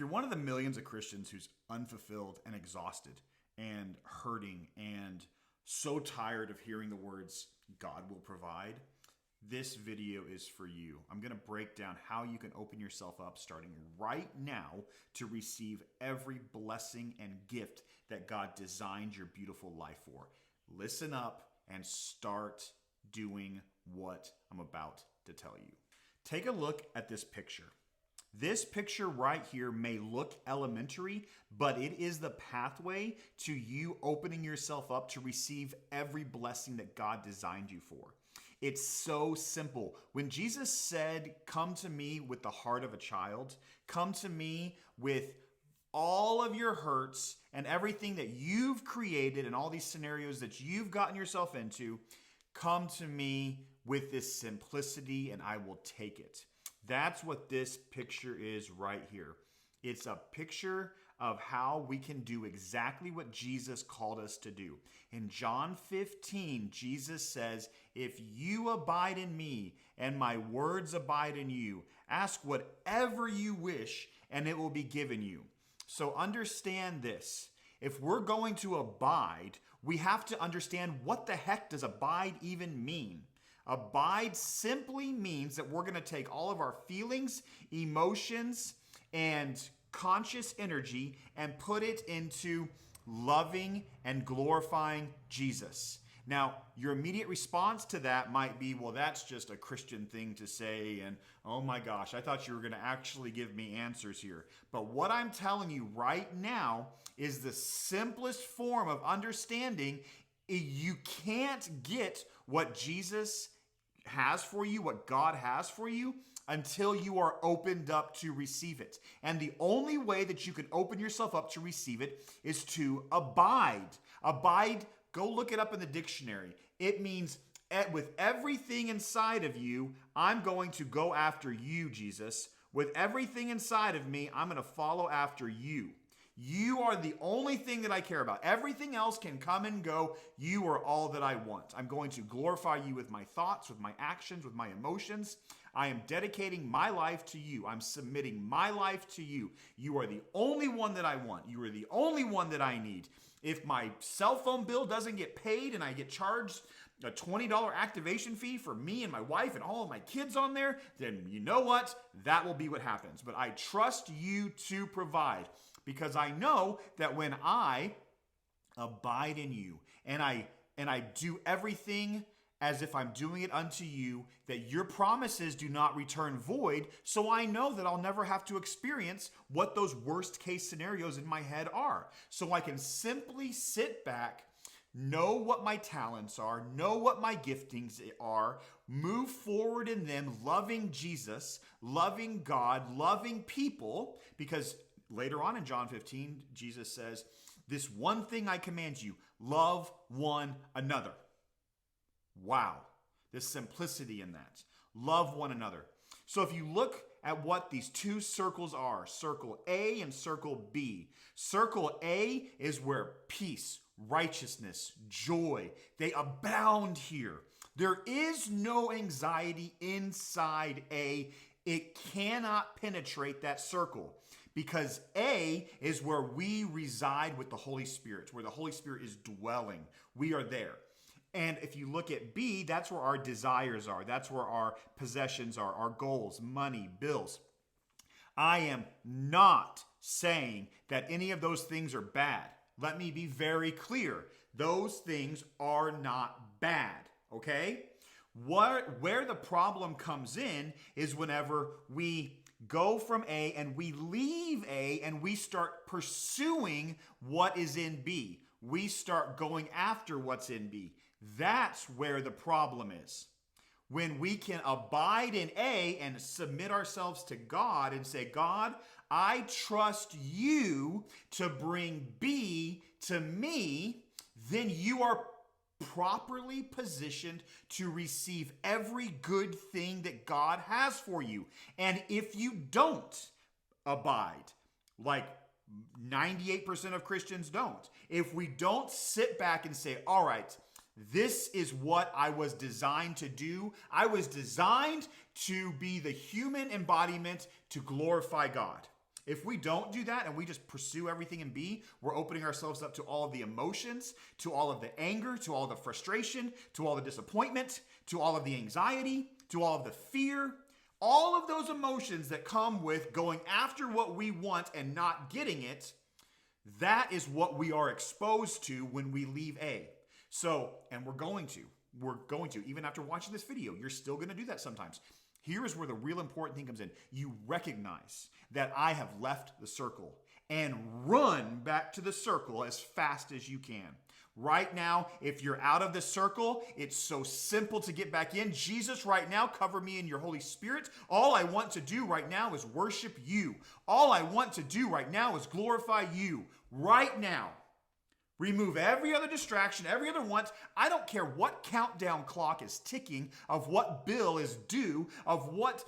you're one of the millions of Christians who's unfulfilled and exhausted and hurting and so tired of hearing the words, God will provide, this video is for you. I'm going to break down how you can open yourself up starting right now to receive every blessing and gift that God designed your beautiful life for. Listen up and start doing what I'm about to tell you. Take a look at this picture. This picture right here may look elementary, but it is the pathway to you opening yourself up to receive every blessing that God designed you for. It's so simple. When Jesus said, "Come to me with the heart of a child, come to me with all of your hurts and everything that you've created and all these scenarios that you've gotten yourself into, come to me with this simplicity and I will take it." That's what this picture is right here. It's a picture of how we can do exactly what Jesus called us to do. In John 15, Jesus says, "If you abide in me and my words abide in you, ask whatever you wish and it will be given you." So understand this. If we're going to abide, we have to understand what the heck does abide even mean. Abide simply means that we're going to take all of our feelings, emotions, and conscious energy and put it into loving and glorifying Jesus. Now, your immediate response to that might be, well, that's just a Christian thing to say, and oh my gosh, I thought you were going to actually give me answers here. But what I'm telling you right now is the simplest form of understanding. You can't get what Jesus has for you, what God has for you, until you are opened up to receive it. And the only way that you can open yourself up to receive it is to abide. Abide, go look it up in the dictionary. It means with everything inside of you, I'm going to go after you, Jesus. With everything inside of me, I'm going to follow after you. You are the only thing that I care about. Everything else can come and go. You are all that I want. I'm going to glorify you with my thoughts, with my actions, with my emotions. I am dedicating my life to you. I'm submitting my life to you. You are the only one that I want. You are the only one that I need. If my cell phone bill doesn't get paid and I get charged a $20 activation fee for me and my wife and all of my kids on there, then you know what? That will be what happens. But I trust you to provide. Because I know that when I abide in you and I do everything as if I'm doing it unto you, that your promises do not return void. So I know that I'll never have to experience what those worst case scenarios in my head are. So I can simply sit back, know what my talents are, know what my giftings are, move forward in them, loving Jesus, loving God, loving people, because later on in John 15, Jesus says, "This one thing I command you, love one another." Wow, there's simplicity in that. Love one another. So if you look at what these two circles are, circle A and circle B. Circle A is where peace, righteousness, joy, they abound here. There is no anxiety inside A. It cannot penetrate that circle. Because A is where we reside with the Holy Spirit, where the Holy Spirit is dwelling. We are there. And if you look at B, that's where our desires are. That's where our possessions are, our goals, money, bills. I am not saying that any of those things are bad. Let me be very clear. Those things are not bad, okay? Where the problem comes in is whenever we go from A and we leave A and we start pursuing what is in B. We start going after what's in B. That's where the problem is. When we can abide in A and submit ourselves to God and say, "God, I trust you to bring B to me," then you are properly positioned to receive every good thing that God has for you. And if you don't abide, like 98% of Christians don't, if we don't sit back and say, all right, this is what I was designed to do. I was designed to be the human embodiment to glorify God. If we don't do that and we just pursue everything in B, we're opening ourselves up to all of the emotions, to all of the anger, to all the frustration, to all the disappointment, to all of the anxiety, to all of the fear, all of those emotions that come with going after what we want and not getting it. That is what we are exposed to when we leave A. So, and we're going to, even after watching this video, you're still going to do that sometimes. Here is where the real important thing comes in. You recognize that I have left the circle and run back to the circle as fast as you can. Right now, if you're out of the circle, it's so simple to get back in. Jesus, right now, cover me in your Holy Spirit. All I want to do right now is worship you. All I want to do right now is glorify you. Right now. Remove every other distraction, every other want. I don't care what countdown clock is ticking of what bill is due, of what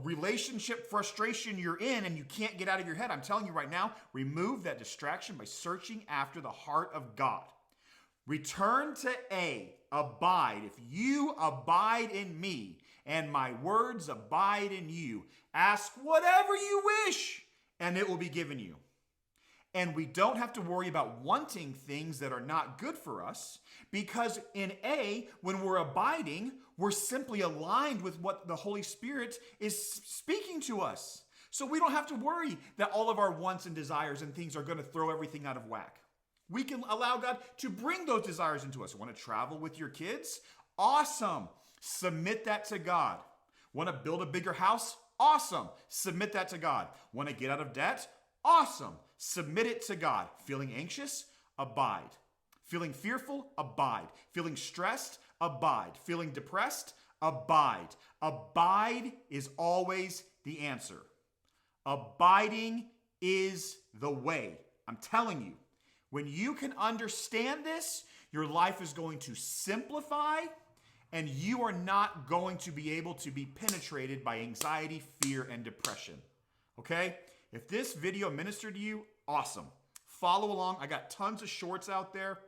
relationship frustration you're in and you can't get out of your head. I'm telling you right now, remove that distraction by searching after the heart of God. Return to A, abide. If you abide in me and my words abide in you, ask whatever you wish and it will be given you. And we don't have to worry about wanting things that are not good for us because in A, when we're abiding, we're simply aligned with what the Holy Spirit is speaking to us. So we don't have to worry that all of our wants and desires and things are going to throw everything out of whack. We can allow God to bring those desires into us. Want to travel with your kids? Awesome. Submit that to God. Want to build a bigger house? Awesome. Submit that to God. Want to get out of debt? Awesome. Submit it to God. Feeling anxious? Abide. Feeling fearful? Abide. Feeling stressed? Abide. Feeling depressed? Abide. Abide is always the answer. Abiding is the way. I'm telling you, when you can understand this, your life is going to simplify and you are not going to be able to be penetrated by anxiety, fear, and depression. Okay? If this video ministered to you, awesome. Follow along. I got tons of shorts out there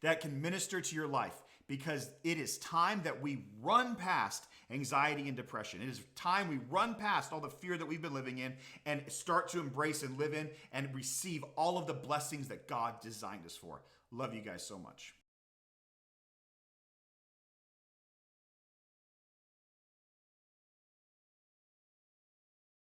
that can minister to your life because it is time that we run past anxiety and depression. It is time we run past all the fear that we've been living in and start to embrace and live in and receive all of the blessings that God designed us for. Love you guys so much.